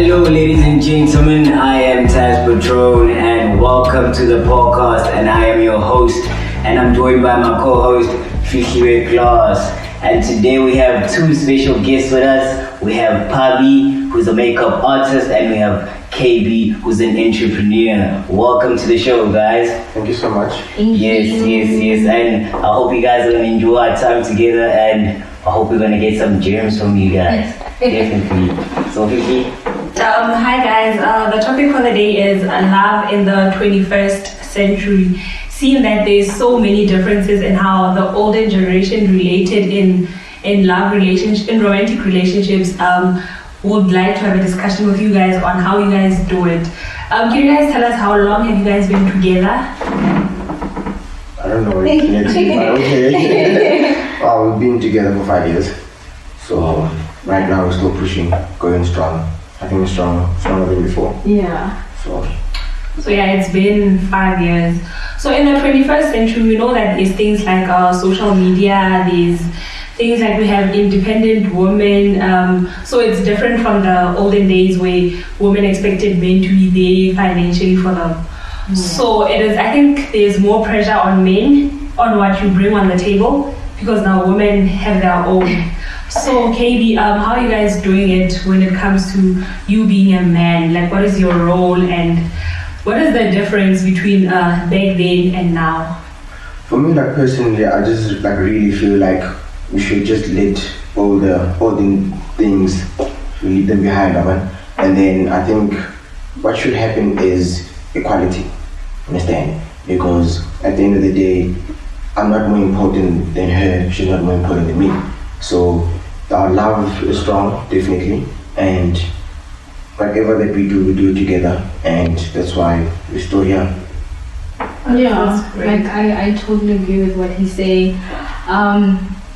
Hello, ladies and gentlemen. I am Taz Patron, and welcome to the podcast. And I am your host, and I'm joined by my co-host, Fikiwe Class. And today we have two special guests with us. We have Pabi, who's a makeup artist, and we have KB, who's an entrepreneur. Welcome to the show, guys. Thank you so much. Yes. And I hope you guys are gonna enjoy our time together, and I hope we're gonna get some gems from you guys. Definitely. So, Vicky. Hi guys, the topic for the day is love in the 21st century. Seeing that there's so many differences in how the older generation related in love relationships, in romantic relationships, would like to have a discussion with you guys on how you guys do it. Can you guys tell us how long have you guys been together? I don't know. Okay. We've been together for 5 years. So right now we're still pushing, going strong. I think we're stronger than before. Yeah. So yeah, it's been 5 years. So in the 21st century, we know that there's things like social media, there's things like we have independent women. So it's different from the olden days where women expected men to be there financially for them. Yeah. So it is, I think there's more pressure on men on what you bring on the table because now women have their own. So KB, how are you guys doing it when it comes to you being a man? Like, what is your role and what is the difference between back then and now? for me, like personally, I just like really feel like we should just let all the things, leave them behind, man. And then I think what should happen is equality. Understand? Because at the end of the day, I'm not more important than her, she's not more important than me. So our love is strong, definitely, and whatever that we do it together, and that's why we're still here. Yeah, like I totally agree with what he's saying.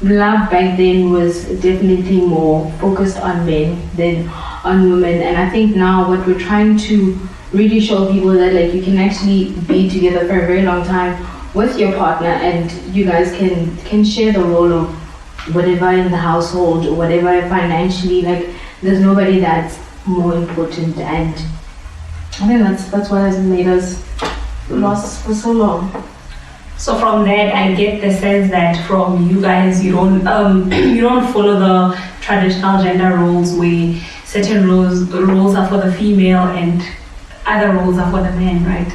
Love back then was definitely more focused on men than on women, and I think now what we're trying to really show people that like you can actually be together for a very long time with your partner, and you guys can share the role of whatever in the household or whatever financially. Like there's nobody that's more important, and I think that's what has made us last for so long. So from that, I get the sense that from you guys, you don't follow the traditional gender roles where certain roles are for the female and other roles are for the men, right?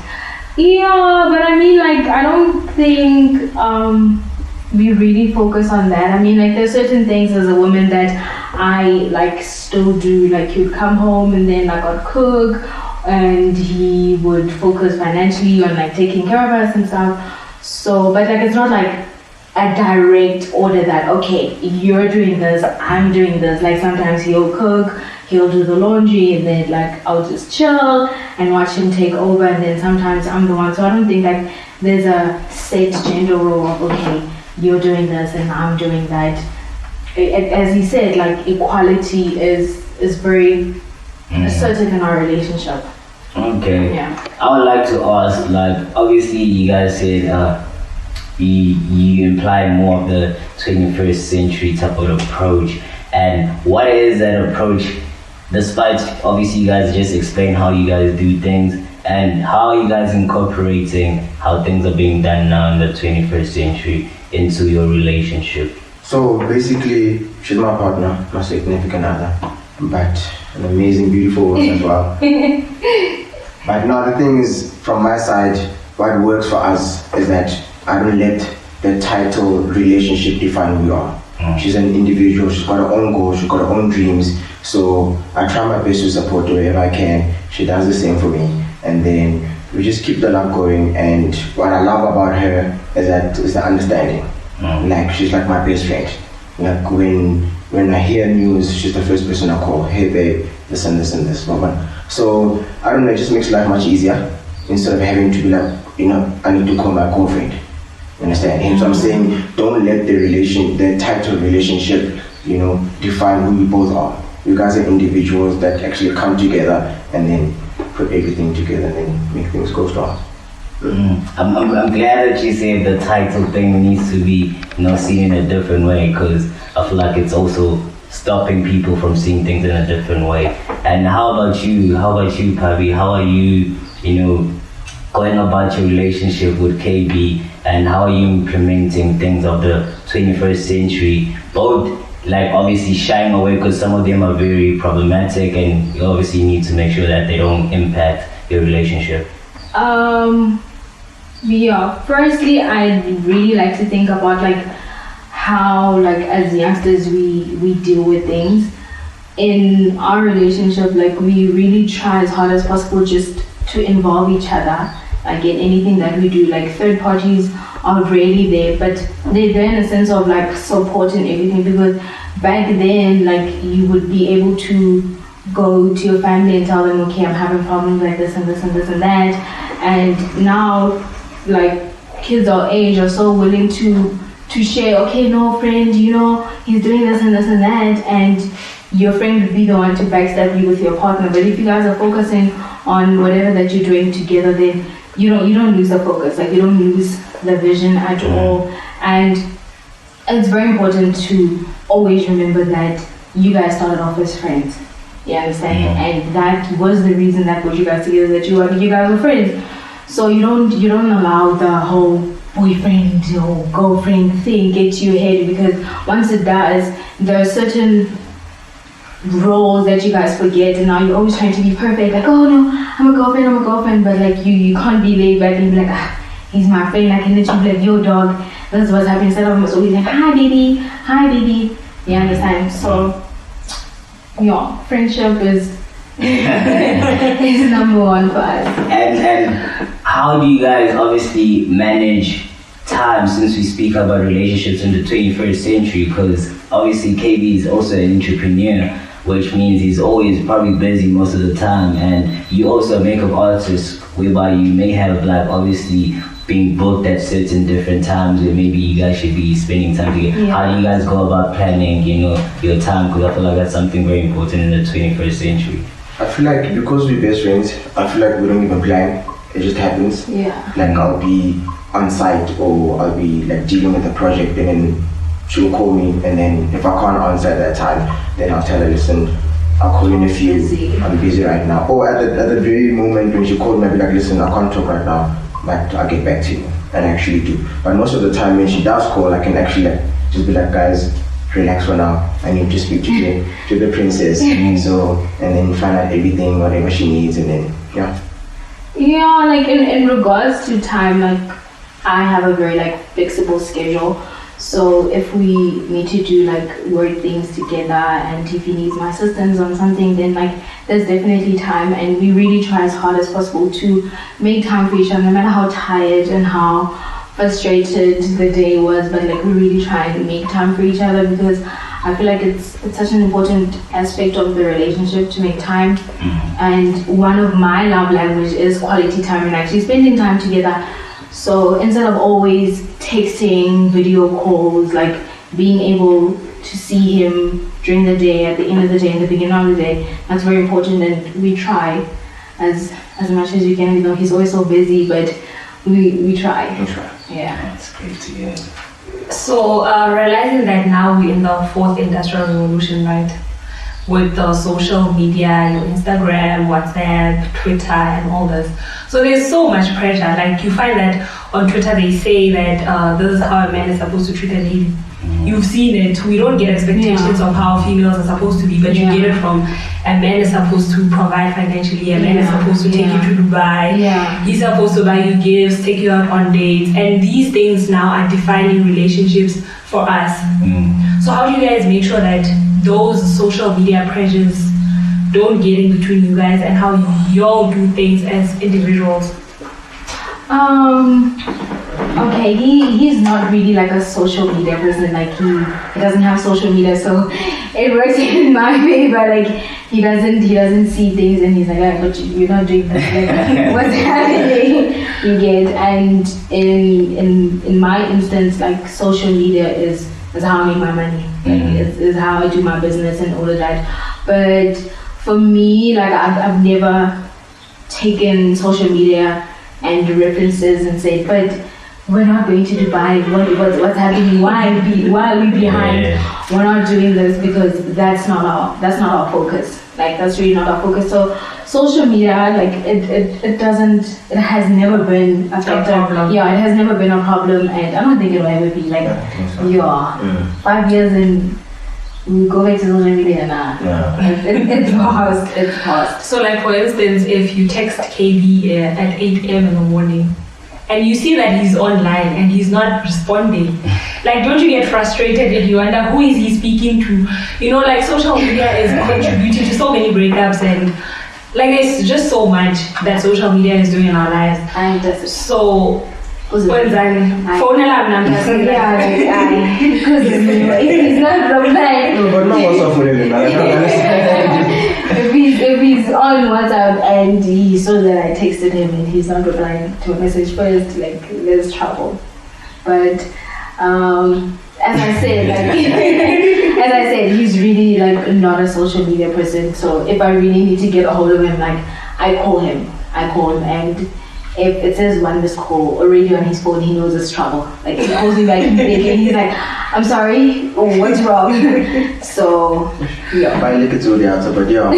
Yeah, but I mean, like, I don't think we really focus on that. I mean, like, there's certain things as a woman that I, like, still do. Like, he'd come home and then, like, I'd cook, and he would focus financially on, like, taking care of us and stuff. So, but, like, it's not, like, a direct order that, okay, you're doing this, I'm doing this. Like, sometimes he'll cook, he'll do the laundry, and then like I'll just chill and watch him take over, and then sometimes I'm the one. So I don't think like there's a set gender role of okay, you're doing this and I'm doing that. As he said, like equality is very assertive in our relationship. Okay. Yeah. I would like to ask, like, obviously you guys said you implied more of the 21st century type of approach, and what is that approach? Despite obviously you guys just explain how you guys do things, and how are you guys incorporating how things are being done now in the 21st century into your relationship? So basically, she's my partner, my significant other, but an amazing, beautiful woman as well. But now the thing is, from my side, what works for us is that I don't let the title relationship define who we are. She's an individual, she's got her own goals, she's got her own dreams. So I try my best to support her wherever I can. She does the same for me. And then we just keep the love going. And what I love about her is the understanding. Like she's like my best friend. Like when I hear news, she's the first person I call. Hey babe, this and this and this. So I don't know, it just makes life much easier instead of having to be like, I need to call my girlfriend. You understand? And so I'm saying, don't let the title relationship, define who you both are. You guys are individuals that actually come together and then put everything together and then make things go strong. I'm glad that you said the title thing needs to be seen in a different way, because I feel like it's also stopping people from seeing things in a different way. And how about you? Pabi? How are you, going about your relationship with KB, and how are you implementing things of the 21st century? Both, like, obviously shying away because some of them are very problematic, and you obviously need to make sure that they don't impact your relationship. Yeah, firstly, I really like to think about like how, like, as youngsters we deal with things in our relationship. Like, we really try as hard as possible just to involve each other, like in anything that we do. Like, third parties are rarely there, but they're there in a sense of like support and everything, because back then, like, you would be able to go to your family and tell them, okay, I'm having problems like this and this and this and that. And now, like, kids our age are so willing to share, okay, no, friend, he's doing this and this and that, and your friend would be the one to backstab you with your partner. But if you guys are focusing on whatever that you're doing together, then you don't lose the focus, like, you don't lose the vision at all. And it's very important to always remember that you guys started off as friends. You understand? And that was the reason that put you guys together, that you guys were friends. So you don't allow the whole boyfriend or girlfriend thing get to your head, because once it does, there are certain roles that you guys forget, and now you're always trying to be perfect, like, oh no, I'm a girlfriend, but like you can't be laid back and be like, he's my friend, I can literally be like, yo dog, this is what's happening. Instead of us always like, hi baby, you understand? So yeah, friendship is is number one for us. And how do you guys obviously manage time, since we speak about relationships in the 21st century? Because obviously KB is also an entrepreneur, which means he's always probably busy most of the time, and you also a makeup artist, whereby you may have, like, obviously being booked at certain different times where maybe you guys should be spending time together. Yeah. How do you guys go about planning, your time? Because I feel like that's something very important in the 21st century. I feel like because we're best friends, I feel like we don't even plan. It just happens. Yeah. Like, I'll be on site, or I'll be like dealing with a project, and then she'll call me, and then if I can't answer at that time, then I'll tell her, listen, I'll call you in a few. I'm busy right now. Or at the very moment when she called me, I'll be like, listen, I can't talk right now, but I'll get back to you. And I actually do. But most of the time when she does call, I can actually like just be like, guys, relax for now. I need to speak to the princess. So, and then find out everything, whatever she needs, and then Yeah, like in regards to time, like, I have a very like flexible schedule. So if we need to do like work things together, and if he needs my assistance on something, then like there's definitely time, and we really try as hard as possible to make time for each other, no matter how tired and how frustrated the day was. But like, we really try and make time for each other, because I feel like it's such an important aspect of the relationship to make time. And one of my love language is quality time and actually spending time together. So instead of always texting, video calls, like being able to see him during the day, at the end of the day, and the beginning of the day, that's very important. And we try as much as we can. He's always so busy, but we try. Yeah. That's great to hear. So realizing that now we're in the fourth industrial revolution, right? With the social media, your Instagram, WhatsApp, Twitter, and all this. So there's so much pressure. Like, you find that on Twitter they say that this is how a man is supposed to treat a lady. You've seen it. We don't get expectations of how females are supposed to be, but you get it from a man is supposed to provide financially, a man is supposed to take you to Dubai, he's supposed to buy you gifts, take you out on dates, and these things now are defining relationships for us. So how do you guys make sure that those social media pressures don't get in between you guys, and how y'all do things as individuals? Okay, he's not really like a social media person. Like, he doesn't have social media, so it works in my favor. Like, he doesn't see things, and he's like, but you're not doing this. Like, what's happening? You get. And in my instance, like, social media is how I make my money. Like, is how I do my business and all of that. But for me, like, I've never taken social media and references and said, but we're not going to Dubai. What's happening? Why are we behind? Yeah. We're not doing this because that's not our focus. Like that's really not our focus. So social media, like it has never been a factor. problem. Yeah, it has never been a problem, and I don't think it will ever be. Like, I think so. yeah, Mm. 5 years and we go back to social media now. Yeah. It's past. It's past. So, like for instance, if you text KB at 8 a.m. in the morning, and you see that he's online and he's not responding, like, don't you get frustrated and you wonder who is he speaking to? You know, like social media is contributing to so many breakups, and like there's just so much that social media is doing in our lives. And So, who's it? what's that? Phone alarm number. Yeah, like because he's not replying. No, but no one's offering If he's on WhatsApp and he saw that I texted him and he's not replying to a message first, like there's trouble. But as I said, he's really like not a social media person. So if I really need to get a hold of him, like I call him, and if it says one missed call already on his phone, he knows it's trouble. Like he calls me back immediately and he's like, I'm sorry, what's wrong? So yeah. But look at all the answer, but yeah.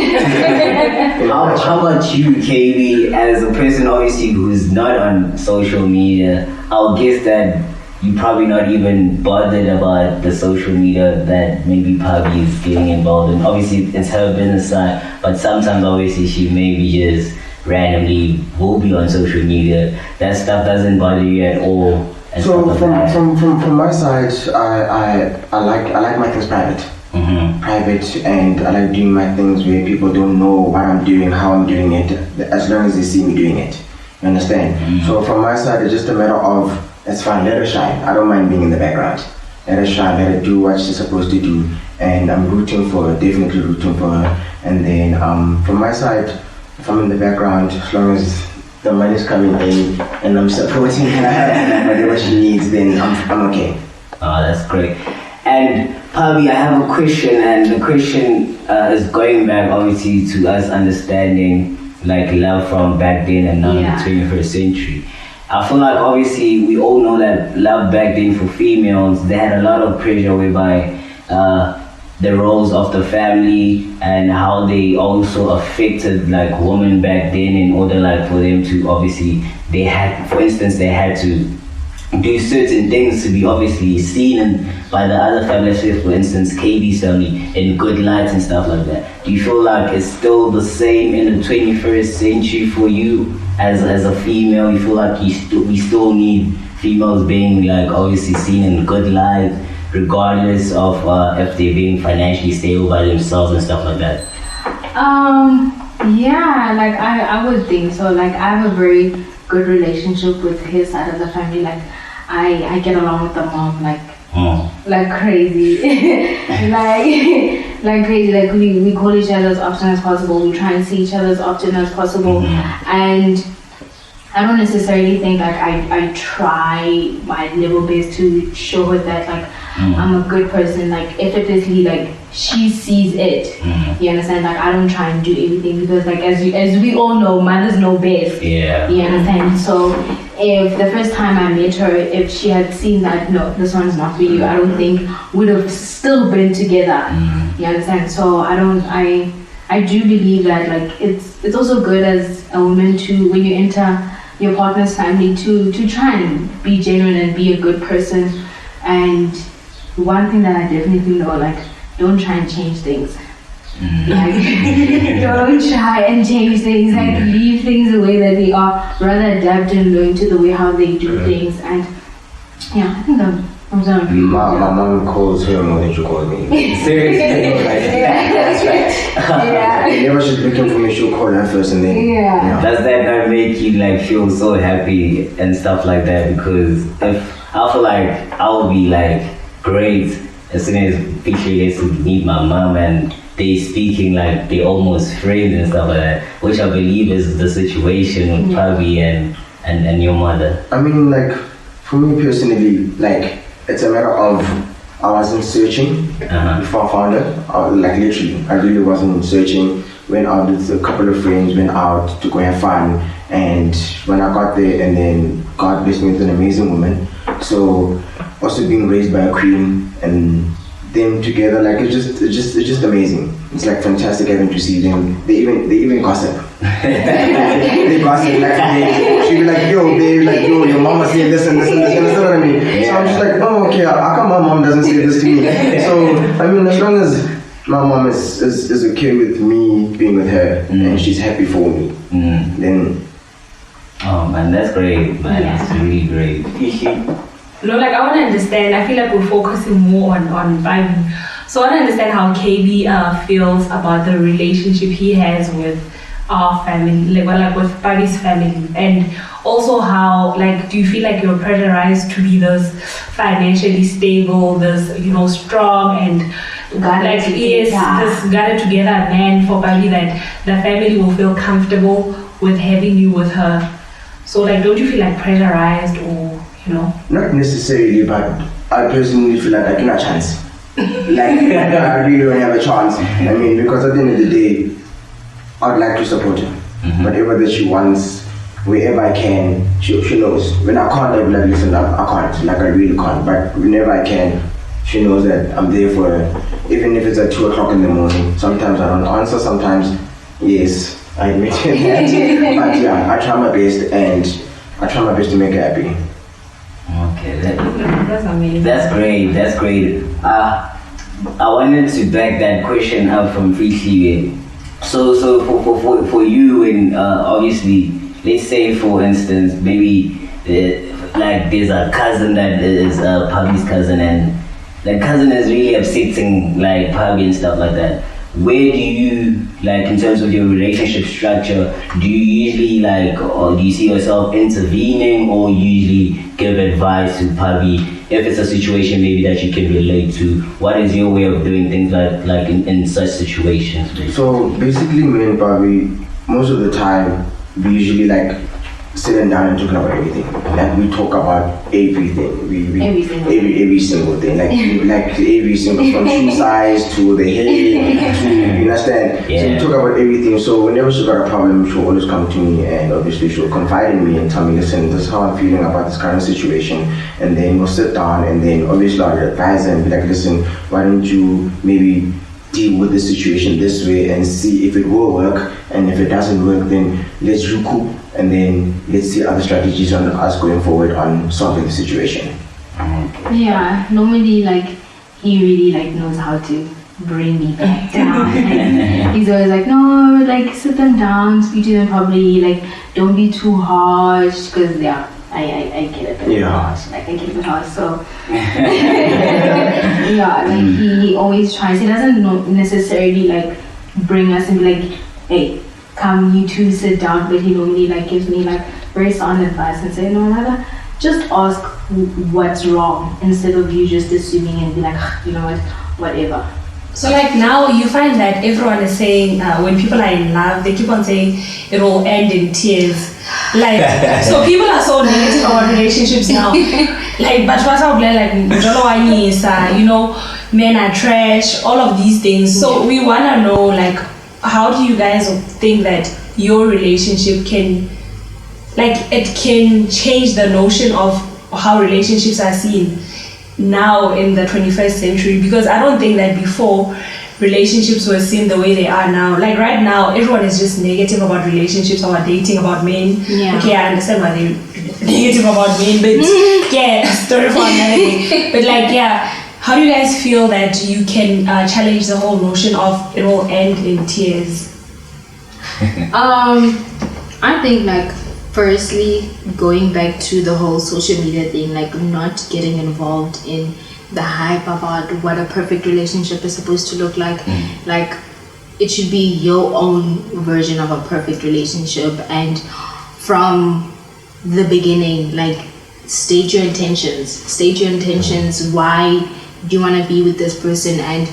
How about you, KB, as a person obviously who's not on social media? I'll guess that you probably not even bothered about the social media that maybe Pabi is getting involved in. Obviously it's her business side, but sometimes obviously she maybe just randomly will be on social media. That stuff doesn't bother you at all. And So stuff like that. from my side, I like my things private. Mhm. Private, and I like doing my things where people don't know what I'm doing, how I'm doing it, as long as they see me doing it. You understand? So from my side, it's just a matter of, it's fine, let her shine. I don't mind being in the background. Let her shine, let her do what she's supposed to do. And I'm rooting for her, definitely rooting for her. And then from my side, if I'm in the background, as long as the money's coming in and I'm supporting her, whatever she needs, then I'm okay. Oh, that's great. And Pabi, I have a question, and the question is going back obviously to us understanding like love from back then and now Yeah. in the 21st century. I feel like obviously we all know that love back then for females, they had a lot of pressure whereby the roles of the family and how they also affected like women back then in order like for them to obviously, they had, for instance, they had to do certain things to be obviously seen by the other families, for instance KB's family, in good lights and stuff like that. Do you feel like it's still the same in the 21st century for you as a female? You feel like we still need females being like obviously seen in good light, regardless of if they're being financially stable by themselves and stuff like that? Yeah, like I would think so. Like I have a very good relationship with his side of the family. Like I get along with the mom like crazy. like crazy. Like we call each other as often as possible. We try and see each other as often as possible. And I don't necessarily think like I try my level best to show her that like I'm a good person, like effortlessly, like she sees it. You understand? Like I don't try and do everything because like as we all know, mothers know best. Yeah. You understand? So if the first time I met her, if she had seen that no, this one's not for you, I don't think we'd have still been together. You understand? So I do believe that like it's also good as a woman to, when you enter your partner's family, to try and be genuine and be a good person. And one thing that I definitely know, like, don't try and change things. Like, don't try and change things. Like, leave things the way that they are. Rather adapt and learn to the way how they do things. And yeah, I think I'm gonna agree. My mom calls her more than she calls me. Seriously? That's right. Yeah. Whenever she's looking for me, she'll call her first and then. Yeah. Does that not make you like feel so happy and stuff like that? Because if I feel like I'll be like great as soon as picture gets to meet my mom and they speaking like they almost friends and stuff like that, which I believe is the situation with Pabi and your mother. I mean, like, for me personally, like, it's a matter of I wasn't searching before I found her. Like, literally, I really wasn't searching. went out with a couple of friends, went out to go have fun. And when I got there, and then God blessed me with an amazing woman. So also being raised by a queen and them together, like it's just amazing. It's like fantastic having to see them. They even gossip. They gossip like she'd be like, yo babe, like yo, your mama said this and this and this, you understand what I mean? So I'm just like, oh okay, how come my mom doesn't say this to me? So I mean, as long as my mom is okay with me being with her and she's happy for me, then oh man, that's great, man. That's really great. No, like I want to understand. I feel like we're focusing more on Bobby. So I want to understand how KB feels about the relationship he has with our family, like with Bobby's family, and also how, like, do you feel like you're pressurized to be this financially stable, this strong and this gathered together man for Bobby, that the family will feel comfortable with having you with her? So like, don't you feel like pressurized or? Not necessarily, but I personally feel like I can have a chance. Like, I really don't have a chance. I mean, because at the end of the day, I'd like to support her. Whatever that she wants, wherever I can, she knows. When I can't, I'll be like, listen, I can't. Like, I really can't. But whenever I can, she knows that I'm there for her. Even if it's at 2 o'clock in the morning. Sometimes I don't answer, sometimes, yes, I admit it. But yeah, I try my best, and I try my best to make her happy. Okay, that's amazing. That's great. I wanted to back that question up from Freaky. So for you, and obviously, let's say for instance, maybe like there's a cousin that is Pabi's cousin, and the cousin is really upsetting like Pabi and stuff like that. Where do you, like, in terms of your relationship structure, do you usually like, or do you see yourself intervening, or usually give advice to Pabi if it's a situation maybe that you can relate to? What is your way of doing things like in such situations? Basically? So basically, me and Pabi, most of the time, we usually like sitting down and talking about everything. Like we talk about everything. Every single thing. Like every single, from shoe size to the hair to, you understand? Yeah. So we talk about everything. So whenever she got a problem, she'll always come to me, and obviously she'll confide in me and tell me, listen, this is how I'm feeling about this current situation. And then we'll sit down, and then obviously I'll advise her and be like, listen, why don't you maybe deal with the situation this way and see if it will work, and if it doesn't work, then let's recoup, and then let's see other strategies on us going forward on solving the situation. Yeah, normally like he really like knows how to bring me back down. Like, he's always like, no, like sit them down, speak to them properly, like don't be too harsh, because I get a bit harsh. Like I get a bit harsh, so yeah, like he always tries. He doesn't necessarily like bring us and be like, hey, come you two sit down, but he normally like gives me like very sound advice and say, no, rather just ask what's wrong instead of you just assuming and be like, you know what, whatever. So like now you find that everyone is saying when people are in love, they keep on saying it will end in tears. Like so people are so negative about relationships now. Like but what's up like men are trash, all of these things. So we wanna know like how do you guys think that your relationship can change the notion of how relationships are seen now in the 21st century? Because I don't think that before relationships were seen the way they are now. Like right now, everyone is just negative about relationships, about dating, about men. Yeah. Okay, I understand why they're negative about men, but yeah, story for another day. But like, yeah, how do you guys feel that you can challenge the whole notion of it will end in tears? I think like firstly, going back to the whole social media thing, like not getting involved in the hype about what a perfect relationship is supposed to look like. Like it should be your own version of a perfect relationship, and from the beginning, like state your intentions. Why do you want to be with this person, and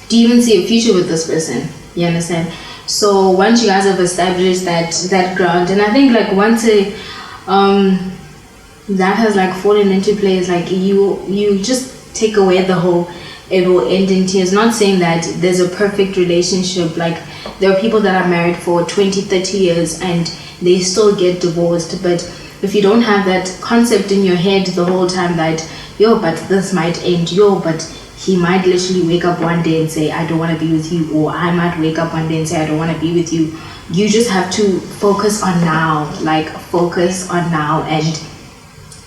do you even see a future with this person? You understand? So once you guys have established that ground, and I think like once that has like fallen into place, like you just take away the whole it will end in tears. Not saying that there's a perfect relationship. Like, there are people that are married for 20, 30 years and they still get divorced. But if you don't have that concept in your head the whole time that, yo, but this might end, yo, but he might literally wake up one day and say, I don't want to be with you, or I might wake up one day and say, I don't want to be with you. You just have to focus on now, like focus on now, and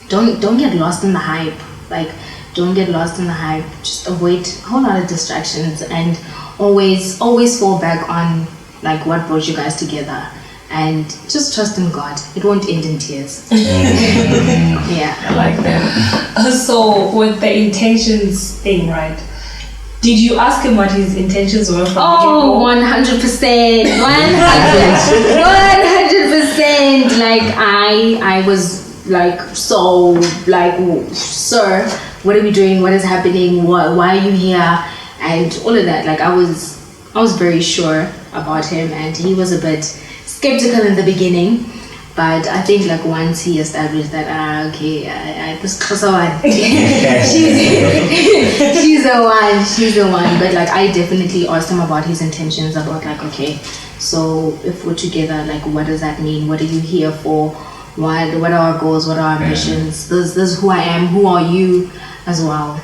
don't get lost in the hype. Like, don't get lost in the hype. Just avoid a whole lot of distractions, and always fall back on like what brought you guys together, and just trust in God. It won't end in tears. Yeah, I like that. So with the intentions thing, right? Did you ask him what his intentions were from oh, the 100%, 100%. Like, I was like, so like, sir, what are we doing? What is happening? Why are you here? And all of that. Like, I was very sure about him, and he was a bit skeptical in the beginning. But I think like once he established that, this is the one. She's the one. But like, I definitely asked him about his intentions, about like, okay, so if we're together, like, what does that mean? What are you here for? What are our goals? What are our ambitions? This is who I am. Who are you as well?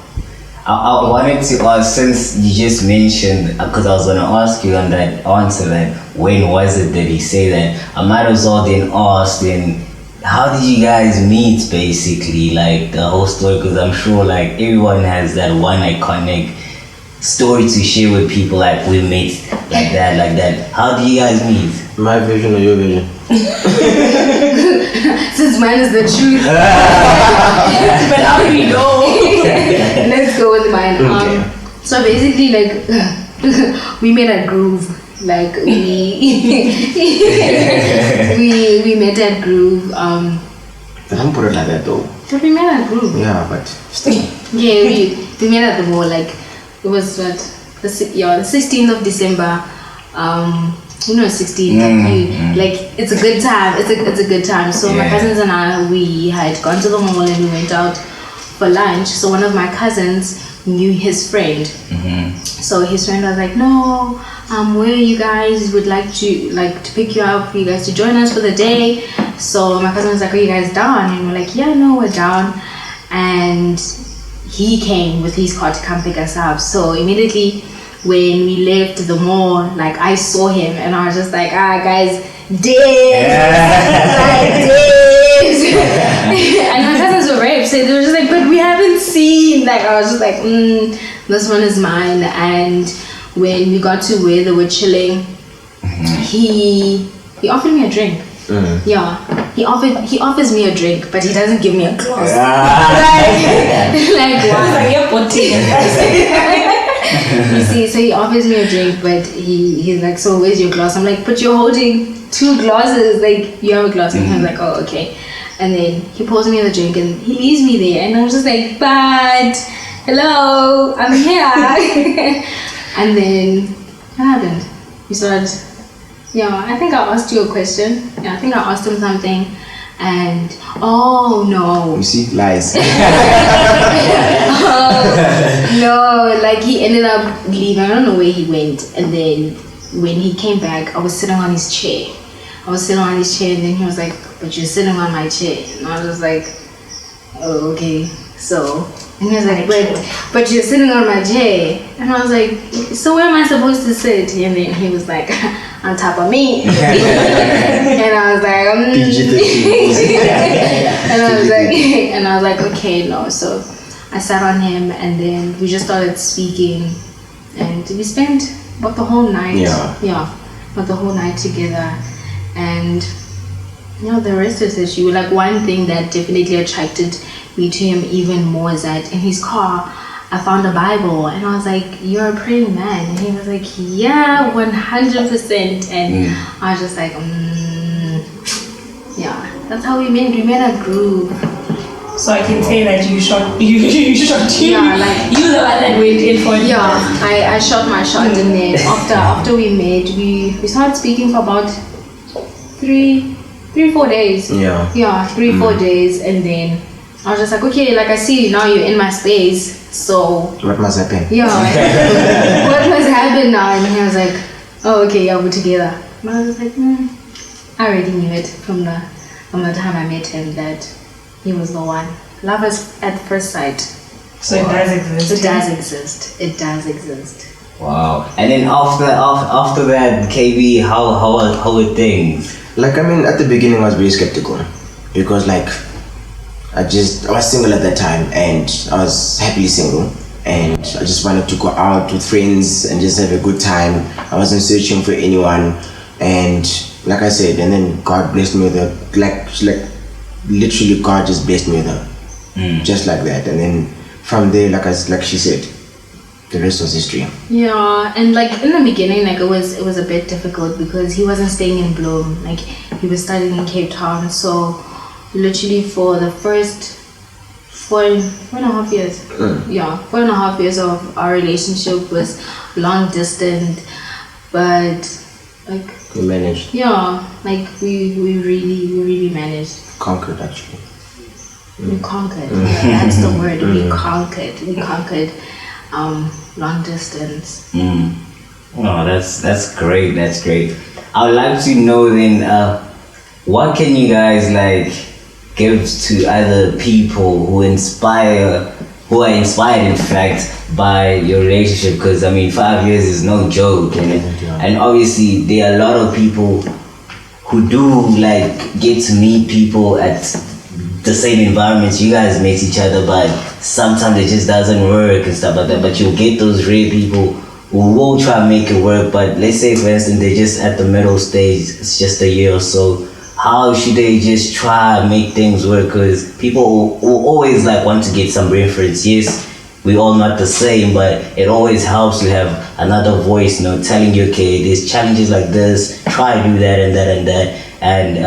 I wanted to ask, since you just mentioned, because I was going to ask you on that answer, that when was it that he said that? I might as well then ask, then how did you guys meet, basically, like the whole story? Because I'm sure like everyone has that one iconic story to share with people, like we met like that. How do you guys meet? My vision or your vision? Since mine is the truth. But how do we know? Let's go with mine. Okay. So basically, like, we made a groove. Like, we met at groove. I don't put it like that though. But we met at groove. Yeah, but still. Yeah, we met at the mall. Like, it was what, the 16th of December. 16. Like, it's a good time. It's a good time. So my cousins and I, we had gone to the mall and we went out for lunch. So one of my cousins knew his friend. So his friend was like, no, where you guys would like to pick you up for you guys to join us for the day. So my cousin was like, are you guys down? And we're like, yeah, no, we're down. And he came with his car to come pick us up. So immediately when we left the mall, like, I saw him and I was just like, guys, dibs, like, dibs. And my cousins were very upset. They were just like, but we haven't seen. Like, I was just like, this one is mine. And when we got to where they were chilling, he offered me a drink. Yeah, he offers me a drink, but he doesn't give me a glass. Like why? You see, so he offers me a drink, but he's like, so where's your glass? I'm like, but you're holding 2 glasses, like, you have a glass. And he's like, oh, okay. And then he pours me the drink and he leaves me there, and I'm just like, but hello, I'm here. And then what happened? He started, I think I asked you a question. I think I asked him something. And oh no, You see, lies. no, like, he ended up leaving. I don't know where he went. And then when he came back, I was sitting on his chair. And then he was like, but you're sitting on my chair. And I was just like, oh, okay. So, and he was like, but you're sitting on my chair. And I was like, so where am I supposed to sit? And then he was like, on top of me. And I was like, and I was like, okay, no. So I sat on him, and then we just started speaking, and we spent about the whole night. About the whole night together. And the rest is issue. Like, one thing that definitely attracted me to him even more is that in his car I found a Bible, and I was like, you're a praying man. And he was like, yeah, 100%. And I was just like, that's how we met. We met at groove. So I can say that you shot you. Yeah, like, you the one that went in for it. Yeah, I shot my shot, and then after we met, we started speaking for about 3-4 days. Yeah. Yeah, 3-4 days, and then I was just like, okay, like I see you now, you're in my space, so What must happen? yeah, what must happen now? And he was like, oh, okay, yeah, we're together. But I was just like, I already knew it from the time I met him that he was the one. Love is at first sight. So it does exist. It does exist. It does exist. Wow. And then after that, KB, how were things? Like, I mean, at the beginning I was very skeptical because like I was single at that time and I was happily single and I just wanted to go out with friends and just have a good time. I wasn't searching for anyone, and like I said, and then God blessed me with like literally God just blessed me with her. Just like that. And then from there, like she said, the rest was history. Yeah, and like in the beginning, like it was a bit difficult because he wasn't staying in Bloem. Like he was studying in Cape Town, so literally for the first 4.5 years, 4.5 years of our relationship was long distance, but like We managed. yeah, like we really managed. Conquered actually. We conquered. Yeah, that's the word. We conquered long distance. Oh, that's great. That's great. I would like to know then, what can you guys like give to other people who are inspired, in fact, by your relationship? Because I mean, 5 years is no joke, and obviously there are a lot of people who do like get to meet people at the same environments you guys meet each other, but sometimes it just doesn't work and stuff like that. But you'll get those rare people who will try and make it work. But let's say, for instance, they're just at the middle stage, it's just a year or so. How should they just try and make things work? Because people will always like want to get some reference. Yes, we all not the same, but it always helps to have another voice, telling you, okay, there's challenges like this, try to do that and that and that. And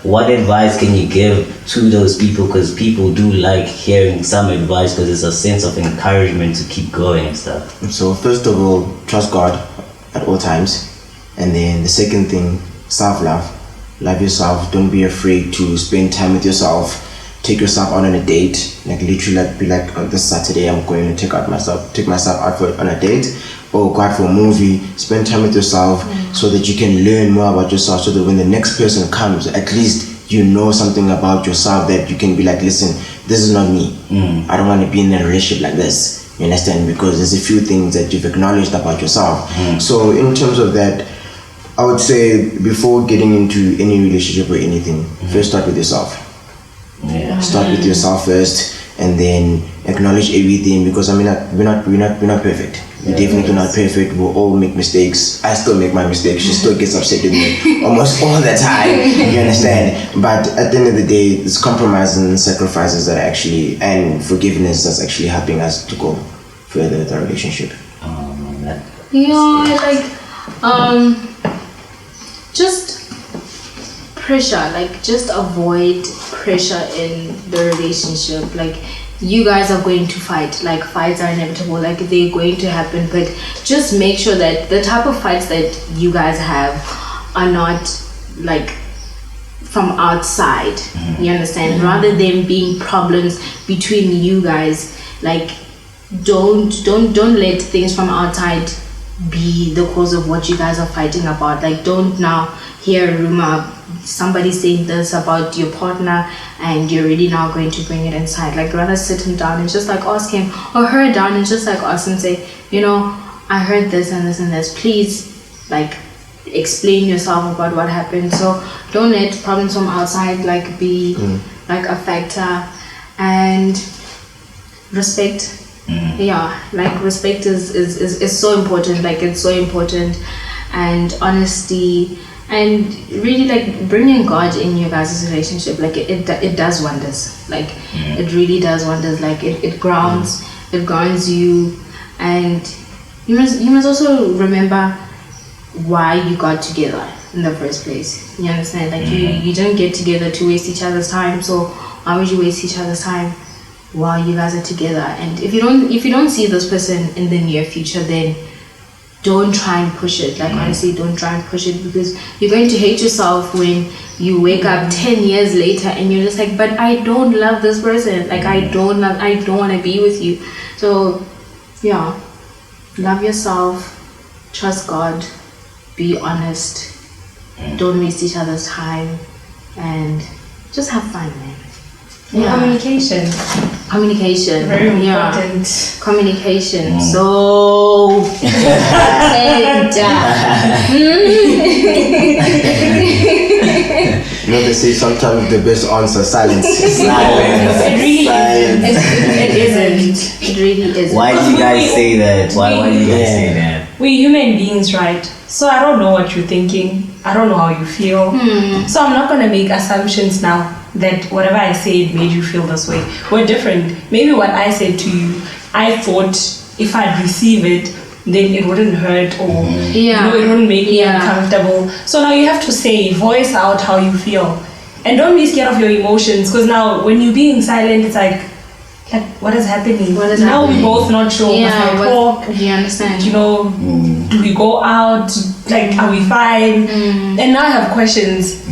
what advice can you give to those people? Because people do like hearing some advice because it's a sense of encouragement to keep going and stuff. So first of all, trust God at all times. And then the second thing, self-love. Love yourself. Don't be afraid to spend time with yourself. Take yourself out on a date. Like literally be like, oh, this Saturday I'm going to take myself out on a date. Or go out for a movie. Spend time with yourself so that you can learn more about yourself, so that when the next person comes, at least you know something about yourself that you can be like, listen, this is not me. I don't want to be in a relationship like this. You understand? Because there's a few things that you've acknowledged about yourself. So in terms of that, I would say before getting into any relationship or anything, first start with yourself. Start with yourself first, and then acknowledge everything. Because I mean, we're not perfect. We're definitely not perfect. We'll all make mistakes. I still make my mistakes. She still gets upset with me almost all the time. You understand? But at the end of the day, it's compromise and sacrifices that are actually, and forgiveness that's actually helping us to go further with our relationship. Just pressure, like just avoid pressure in the relationship. Like you guys are going to fight, like fights are inevitable, like they're going to happen, but just make sure that the type of fights that you guys have are not like from outside. You understand? Rather than being problems between you guys, like don't let things from outside be the cause of what you guys are fighting about. Like don't now hear a rumor, somebody saying this about your partner, and you're really now going to bring it inside. Like rather sit him down and just like ask him or her down and just like ask and say, I heard this and this and this, please like explain yourself about what happened. So don't let problems from outside like be like a factor. And respect. Like respect is so important. Like it's so important. And honesty, and really like bringing God in your guys' relationship, like it does wonders. Like it really does wonders. Like it grounds you, and you must also remember why you got together in the first place. You understand? Like you don't get together to waste each other's time. So why would you waste each other's time while you guys are together? And if you don't see this person in the near future, then don't try and push it. Like honestly, don't try and push it, because you're going to hate yourself when you wake up 10 years later and you're just like, but I don't love this person. Like I don't want to be with you. So yeah, love yourself, trust God, be honest, don't waste each other's time, and just have fun, man. Yeah. Communication. Very important. Yeah. Communication. So important. You know, they say sometimes the best answer silence. It really Silence. it isn't. It really isn't. Why do you guys say that? Why do you guys say that? We're human beings, right? So I don't know what you're thinking. I don't know how you feel. So I'm not gonna make assumptions now that whatever I said made you feel this way. We're different. Maybe what I said to you, I thought if I'd receive it, then it wouldn't hurt, or you know, it wouldn't make me uncomfortable. So now you have to say, voice out how you feel, and don't be scared of your emotions. Because now when you're being silent, it's like what is happening? Now we're both not sure. Yeah, Must I talk? do you understand? You know, do we go out? Like, are we fine? And now I have questions.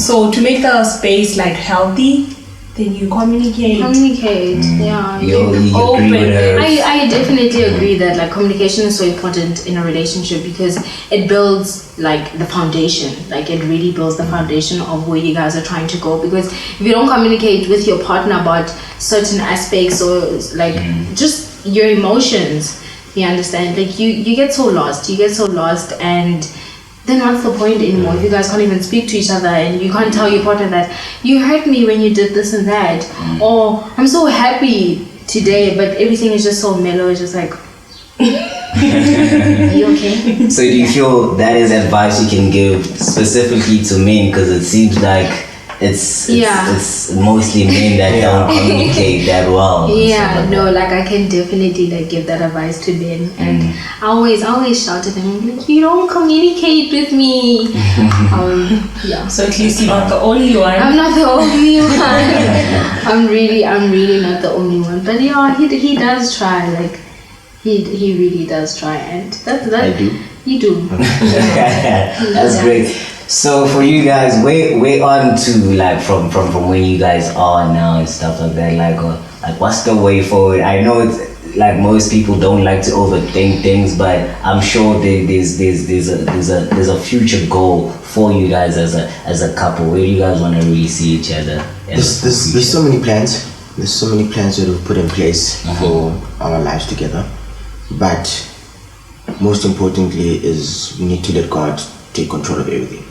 So to make the space like healthy, then you communicate. Yeah. You agree open. with her. I definitely agree that like communication is so important in a relationship, because it builds like the foundation. Like it really builds the foundation of where you guys are trying to go. Because if you don't communicate with your partner about certain aspects, or like just your emotions, you understand, like you get so lost. And then what's the point anymore if you guys can't even speak to each other, and you can't tell your partner that you hurt me when you did this and that, or I'm so happy today, but everything is just so mellow. It's just like, are you okay? So do you feel that is advice you can give specifically to men? Because it seems like it's mostly men that don't communicate that well. Yeah, no, like I can definitely like give that advice to Ben, and I always shout at them and be like, you don't communicate with me. Yeah. So at least you're not the only one. I'm not the only one. I'm really not the only one. But yeah, he does try. Like he really does try, and that's I do. You do. That's great. So for you guys, we're on to like from where you guys are now and stuff like that. Like what's the way forward? I know it's like most people don't like to overthink things, but I'm sure there's a future goal for you guys as a couple. Where do you guys want to really see each other? There's so many plans. There's so many plans that we've put in place for our lives together. But most importantly is we need to let God take control of everything.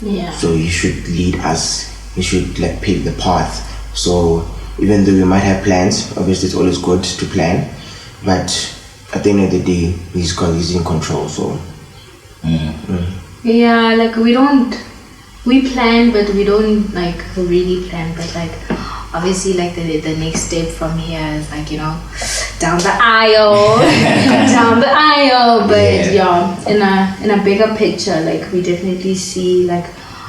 Yeah. So you should lead us. You should like pave the path. So even though we might have plans, obviously it's always good to plan, but at the end of the day, he's in control. So yeah, like we plan, but we don't like really plan. But like obviously, like the next step from here is like, you know, down the aisle. But yeah, in a bigger picture, like we definitely see like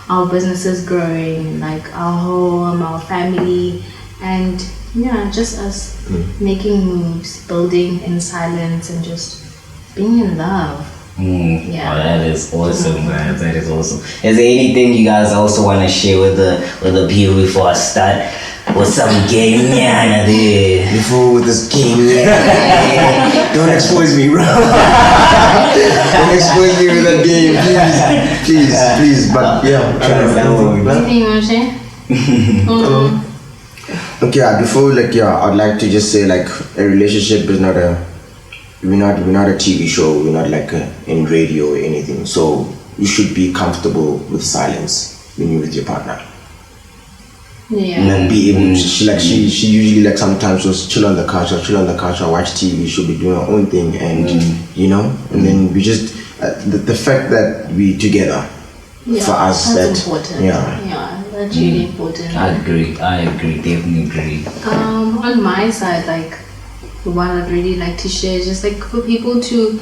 our businesses growing, like our home, our family, and yeah, just us making moves, building in silence, and just being in love. Yeah. Oh, that is awesome, man. That is awesome. Is there anything you guys also want to share with the people before I start? With some game there. before with this game, don't expose me, bro. Don't expose me with that game, please. But yeah, Anything you want to say? Okay, before I'd like to just say like a relationship is not we're not a TV show, we're not like in radio or anything. So you should be comfortable with silence when you're with your partner. Yeah. And then be able to, she usually like sometimes just chill on the couch or watch TV. She'll be doing her own thing, and you know, and then we just the fact that we together for us, that's important. Yeah, that's really important. I agree, definitely agree. On my side, like what I'd really like to share is just like for people to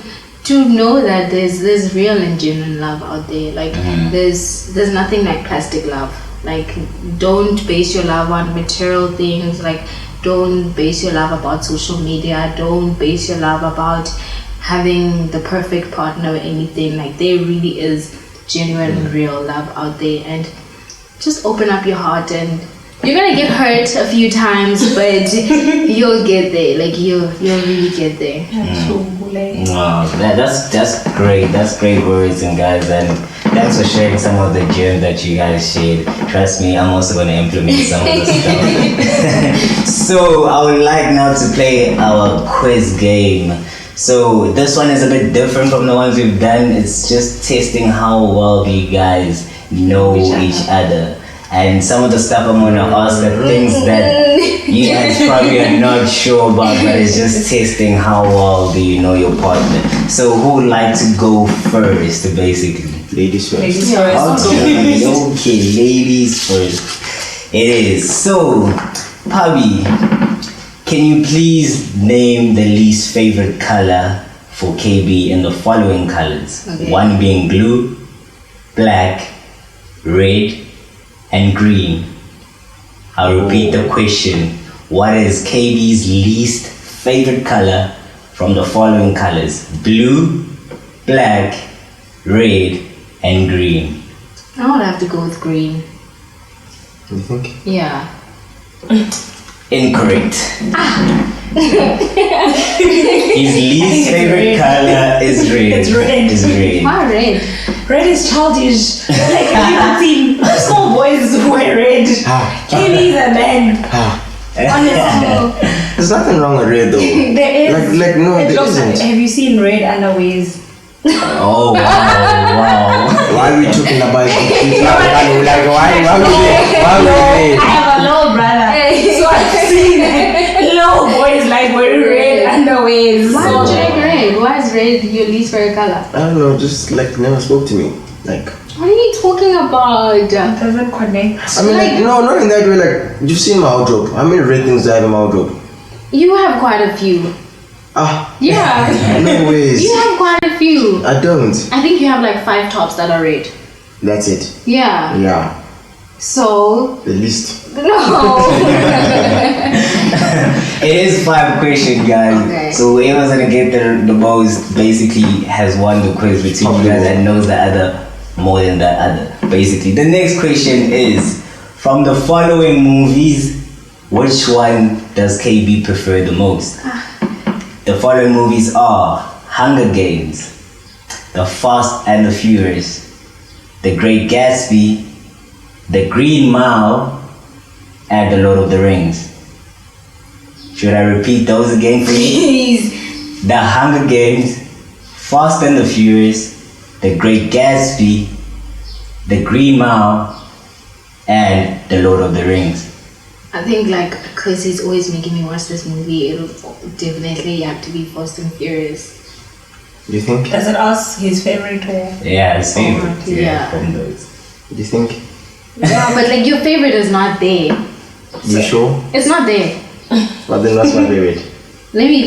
know that there's real and genuine love out there. Like there's nothing like plastic love. Like don't base your love on material things. Like don't base your love about social media. Don't base your love about having the perfect partner or anything. Like there really is genuine and real love out there, and just open up your heart, and you're gonna get hurt a few times, but you'll get there. Like you'll really get there. Wow, that's great. That's great words, and guys, and thanks for sharing some of the gems that you guys shared. Trust me, I'm also gonna implement some of the stuff. So I would like now to play our quiz game. So this one is a bit different from the ones we've done. It's just testing how well you guys know each other. And some of the stuff I'm gonna ask are things that you guys probably are not sure about, but it's just testing how well do you know your partner. So who would like to go first, basically? Ladies first. Ladies first. Okay, ladies first. It is. So, Pabi, can you please name the least favorite color for KB in the following colors? Okay. One being blue, black, red, and green. I'll repeat the question. What is KB's least favorite color from the following colors? Blue, black, red, and green. I would have to go with green. You think? Yeah. Incorrect. His least favorite color is red. It's red. Is red. Why red? Red is childish. Like, have you seen small boys wear red? Kenny's a man. Honestly. There's nothing wrong with red though. There is. Like no, it there looks like, isn't. have you seen red underwears? Oh wow. Why are we talking about it? Like why I have a little brother. So I've seen little boys like wearing red underwears. Why So, do you like red? Why is red your least favorite color? I don't know, just like never spoke to me. Like What are you talking about? doesn't connect. I mean like no, not in that way, like you've seen my wardrobe. How many red things do I have in my wardrobe? You have quite a few. Ah, Yeah. no ways. You have quite a few. I don't. I think you have like 5 tops that are red. That's it. Yeah. Yeah. So The least. no. It is 5 questions, guys. Okay. So whoever's gonna get the most basically has won the quiz between you guys and knows the other more than the other. Basically. The next question is, from the following movies, which one does KB prefer the most? The following movies are Hunger Games, The Fast and the Furious, The Great Gatsby, The Green Mile, and The Lord of the Rings. Should I repeat those again for you? Please. The Hunger Games, Fast and the Furious, The Great Gatsby, The Green Mile, and The Lord of the Rings. I think like because he's always making me watch this movie, it'll definitely have to be Fast and Furious. You think? Does it ask his favorite or? Yeah, his favorite. Yeah. From those. You think? Yeah, but like your favorite is not there. You sure? It's not there. But then that's my favorite. Let me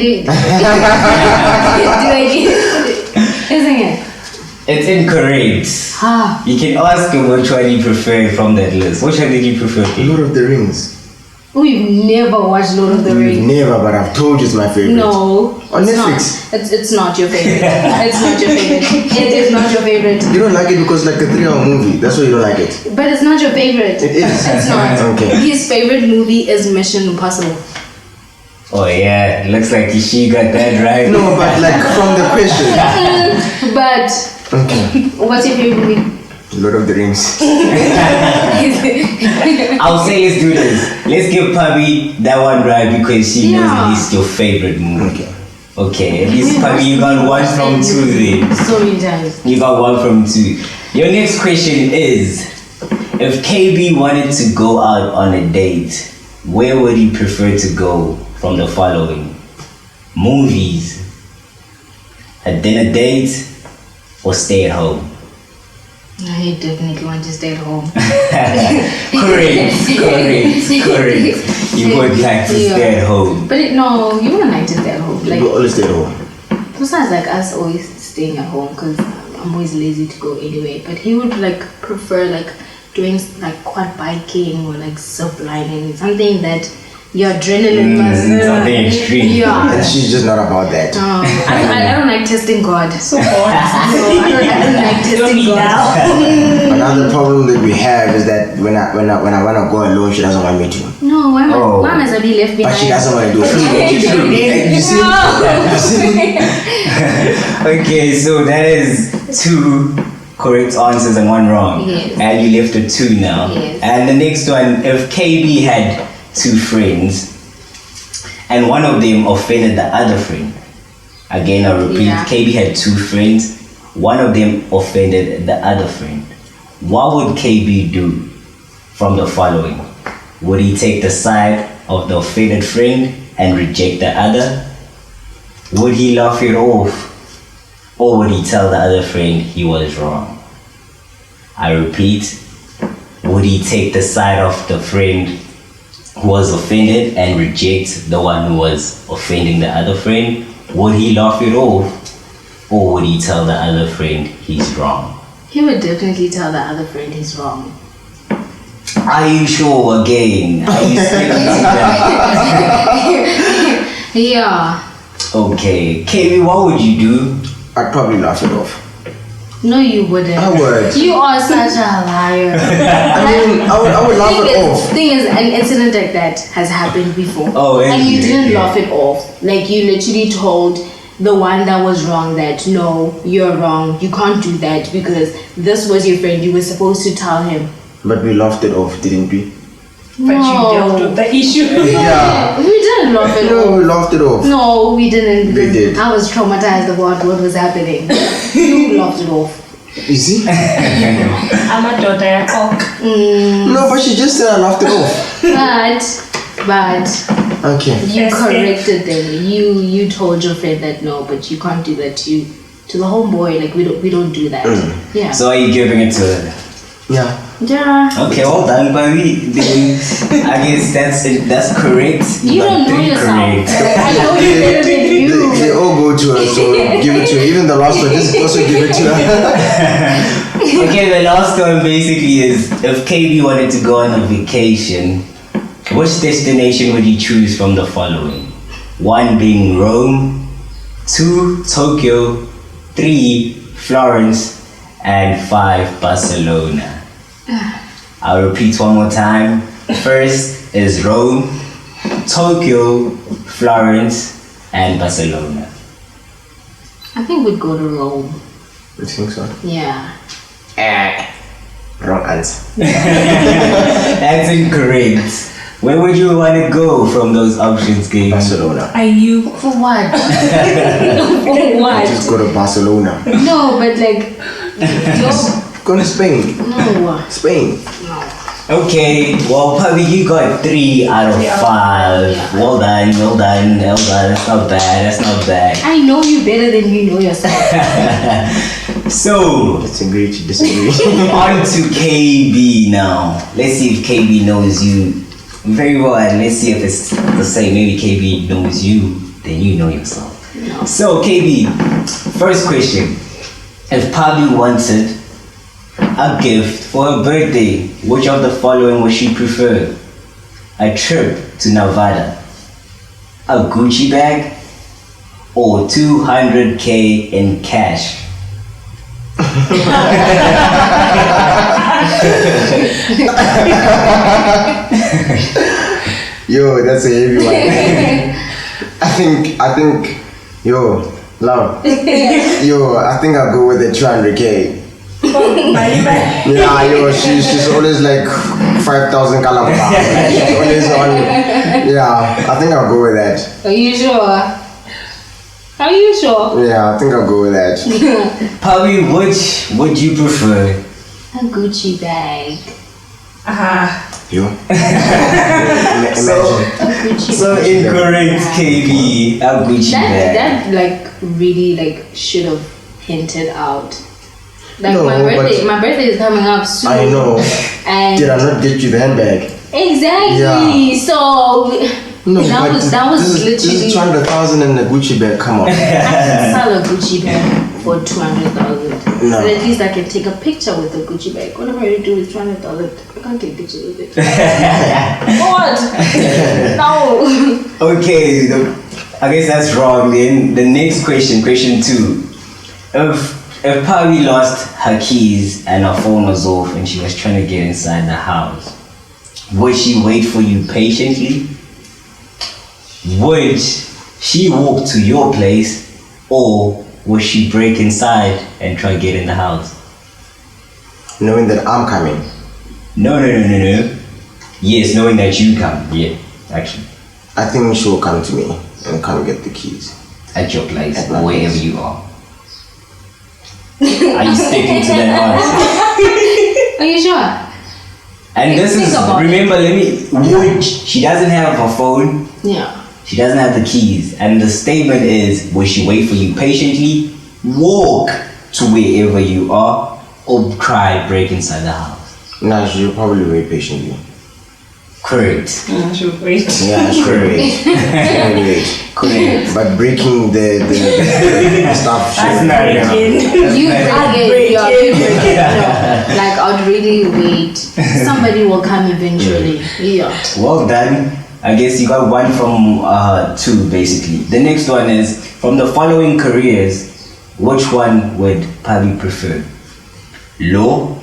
Isn't it? It's incorrect. Ah. You can ask him which one he preferred from that list. Which one did you prefer? Lord of the Rings. We've never watched Lord of the Rings. Never, but I've told you it's my favorite. No. On it's Netflix. Not. It's not your favorite. It's not your favorite. It is not your favorite. You don't like it because like a 3-hour movie. That's why you don't like it. But it's not your favorite. It is. It's not. Okay. His favorite movie is Mission Impossible. Oh yeah, looks like she got that right. No, but like from the question. But Okay. what's your favorite movie? Lord of the Rings. I'll say let's do this. Let's give Pabi that one right because she knows at Yeah. least your favorite movie. Okay. Okay, at least Pabi, you got one from 2 then. So many times. You got one from 2. Your next question is, if KB wanted to go out on a date, where would he prefer to go from the following? Movies, a dinner date, or stay at home? I definitely want to stay at home. correct. You would like to stay at home. But no, you wouldn't like to stay at home. Like, You always stay at home. besides like us always staying at home because I'm always lazy to go anyway. But he would like prefer like doing like quad biking or like zip lining, something that your adrenaline must. Something extreme. Yeah. And she's just not about that. I don't like testing God. So hot. No, I don't like Don't testing be God. down. Another problem that we have is that when I wanna go alone, she doesn't want me to. No, why Oh. must I be left behind? But she doesn't want to do it. You see? Okay, so that is 2 correct answers and 1 wrong. Yes. And you left with 2 now. Yes. And the next one, if KB had 2 friends and one of them offended the other friend. Again, I repeat, Yeah. KB had 2 friends, one of them offended the other friend. What would KB do from the following? Would he take the side of the offended friend and reject the other? Would he laugh it off? Or would he tell the other friend he was wrong? I repeat, would he take the side of the friend who was offended and reject the one who was offending the other friend? Would he laugh it off? Or would he tell the other friend he's wrong? He would definitely tell the other friend he's wrong. Are you sure again? Are you sticking to that? Yeah. Okay, KB, what would you do? I'd probably laugh it off. No, you wouldn't. I would. You are such a liar. I mean, I would laugh it off. Thing is, an incident like that has happened before. Oh, and you really? didn't laugh it off. Like, you literally told the one that was wrong that, no, you're wrong. You can't do that because this was your friend. You were supposed to tell him. But we laughed it off, didn't we? But you dealt with the issue. Yeah. We didn't laugh it No, off. we laughed it off. No, we didn't. We did. I was traumatized about what was happening. You laughed it off. You see? I'm a daughter. I cock. No, but she just said I laughed it off. But Okay. you Yes, corrected them. You told your friend that no, but you can't do that to the homeboy. Like, we don't do that. Yeah. So are you giving it to her? Yeah. Yeah. Okay, well done, baby. Then I guess that's correct. You but don't know three yourself. correct. I know you better than They you. all go to her, so give it to her. Even the last one, just also give it to her. Okay, the last one basically is if KB wanted to go on a vacation, which destination would you choose from the following? 1 being Rome, 2 Tokyo, 3 Florence, and 5 Barcelona. I'll repeat one more time. First is Rome, Tokyo, Florence, and Barcelona. I think we'd go to Rome. You think so? Yeah. Wrong answer. That's incorrect. Where would you want to go from those options, KB? Barcelona. Are you? For what? For Just what? go to Barcelona. No, but like, yo, Go to Spain. no. Spain. Okay, well, probably you got 3 out of 5. Yeah. Well done, well done, well done. That's not bad, that's not bad. I know you better than you know yourself. So, Let's agree to disagree. on to KB now. Let's see if KB knows you very well, and let's see if it's the same. Maybe KB knows you, then you know yourself. No. So, KB, first question. If Pabi wanted a gift for her birthday, which of the following would she prefer? A trip to Nevada, a Gucci bag, or 200K in cash? Yo, that's a heavy one. I think, yo, love. Yo, I think I'll go with the 200K. Yeah, yo, she's always like 5,000 kalam. She's always on. Yeah, I think I'll go with that. Are you sure? Are you sure? Yeah, I think I'll go with that. Pabi, which would you prefer? A Gucci bag. Yo. So, A Gucci so bag. incorrect, KB. A Gucci bag. That like really like should have hinted out. Like No, my but- birthday is coming up soon. I know. And Did I not get you the handbag? exactly. Yeah. So No, that but was this literally is 200,000 in the Gucci bag. Come on. I can sell a Gucci bag. for 200,000. No. But at least I can take a picture with the Gucci bag. What am I going to do with 200,000? I can't take pictures with it. What? No. Okay, I guess that's wrong then. The next question 2. If Pabi lost her keys and her phone was off and she was trying to get inside the house, would she wait for you patiently? Would she walk to your place, or would she break inside and try to get in the house? Knowing that I'm coming. No. Yes, knowing that you come. Yeah, actually. I think she'll come to me and come get the keys. At your place, At my wherever place. you are. Are you sticking to that answer? Are you sure? And this Think is, about it. remember, she doesn't have her phone, Yeah. she doesn't have the keys, and the statement is, will she wait for you patiently, walk to wherever you are, or try break inside the house? Nah, she'll probably wait patiently. Correct. Should wait. Yeah, she'll wait. She'll wait. Correct. But breaking the stuff, That's she'll not Yeah. breaking. You That's break it. No, like I'd really wait. Somebody will come eventually. Yeah. Well done. I guess you got 1 from 2 basically. The next one is, from the following careers, which one would Pabi prefer? Law,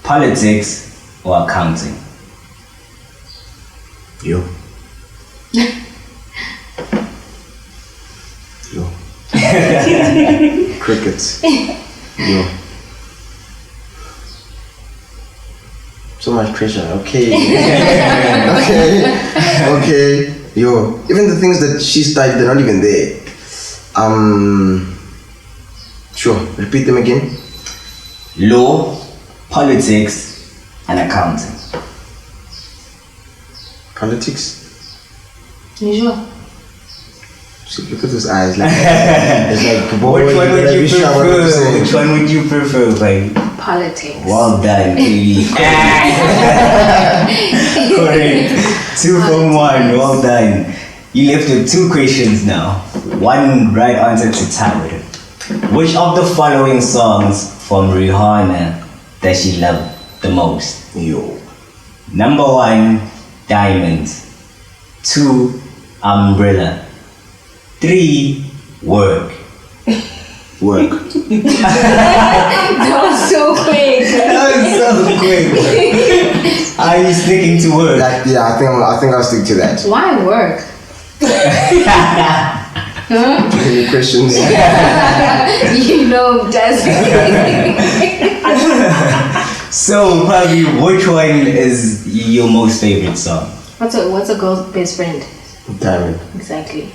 politics, or accounting? Yo. Crickets. Yo. So much pressure. Okay. Okay. Yo. Even the things that she studied, they're not even there. Sure. Repeat them again. Law, politics, and accounting. Politics. You sure? See, look at those eyes. Like, it's like, boy, Which one would better you be sure what I'm prefer? saying. Which one would you prefer, baby? Politics. Well done, baby. Correct. 2 from 1. Well done. You left with 2 questions now. 1 right answer to tie with it. Which of the following songs from Rihanna does she love the most? Yo. Number 1, Diamonds. 2, Umbrella. 3, Work. Work. That was so quick. That was so quick. Are you sticking to work? Like, yeah, I think I'll stick to that. Why work? Any questions? You know, that's So, probably, which one is your most favorite song? what's a girl's best friend? Diamond. Exactly.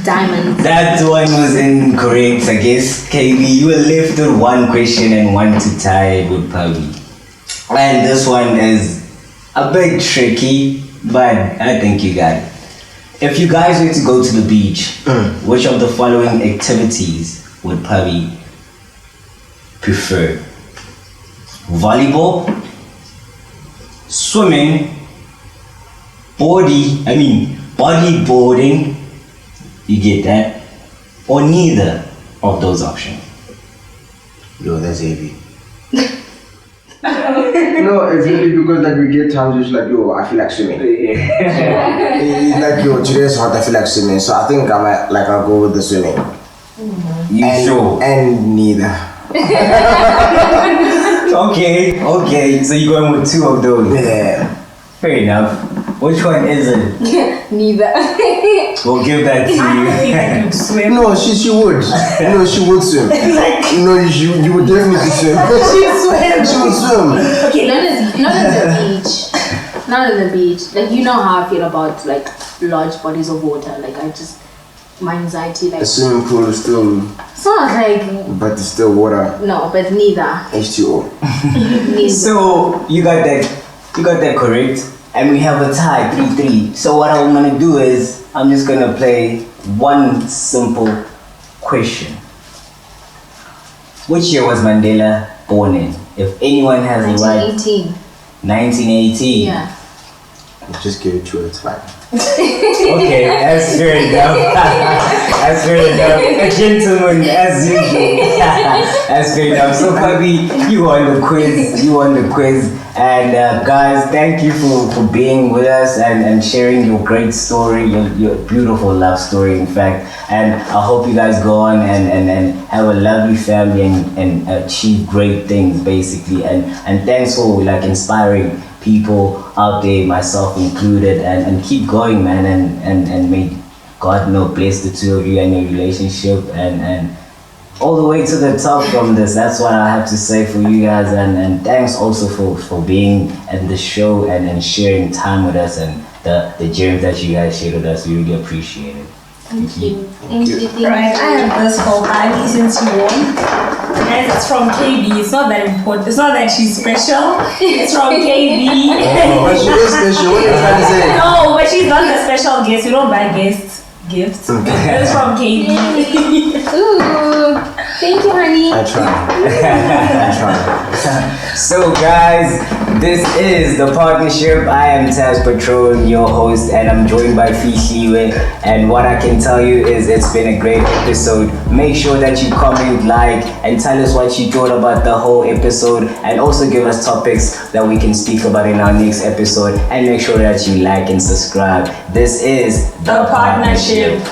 Diamond. That one was incorrect, I guess. KB, you were left with 1 question and 1 to tie with Pabi. And this one is a bit tricky, but I think you got it. If you guys were to go to the beach, which of the following activities would Pabi prefer? Volleyball, swimming, bodyboarding, you get that? Or neither of those options? Yo, that's heavy. No, it's really because like we get times which like, yo, I feel like swimming. It's like, yo, today's hot, I feel like swimming. So I think I'll go with the swimming. You sure? And neither. Okay, so you're going with 2 of those. Yeah. Fair enough. Which one is it? Neither. We'll give that to I think I you. could swim. No, she would. No, she would swim. No, you would definitely swim. She would swim. Okay, not at the beach. Not at the beach. Like, you know how I feel about like large bodies of water. Like, my anxiety, like, The swimming pool is still, it's not like, but it's still water. no, but neither. H2O. Neither. So you got that correct, and we have a tie 3-3. So what I'm gonna do is I'm just gonna play 1 simple question. Which year was Mandela born in? If anyone has the right, 1918. 1918. Yeah. Just give it to her, it's fine. Okay, that's fair enough. That's fair enough. A gentleman, as usual. That's fair enough. So, Pabi, you won the quiz. You won the quiz. And guys, thank you for being with us and sharing your great story, your beautiful love story, in fact. And I hope you guys go on and have a lovely family and achieve great things, basically. And thanks for like inspiring people out there, myself included, and keep going, man, and may God bless the two of you and your relationship and all the way to the top from this. That's what I have to say for you guys, and thanks also for being at the show and sharing time with us and the journey that you guys shared with us. We really appreciate it. Thank you. Thank you. Right, I have this for Bali since you won. Guys, it's from KB. It's not that important. It's not that she's special. It's from KB. But she is special. What are you trying to say? No, but she's not the special guest. We don't buy gifts. It's from KB. Ooh, thank you, honey. I try. So guys, this is the partnership. I am Taz Patron, your host, and I'm joined by Fishiwe. And what I can tell you is it's been a great episode. Make sure that you comment, like, and tell us what you thought about the whole episode, and also give us topics that we can speak about in our next episode. And make sure that you like and subscribe. This is The partnership.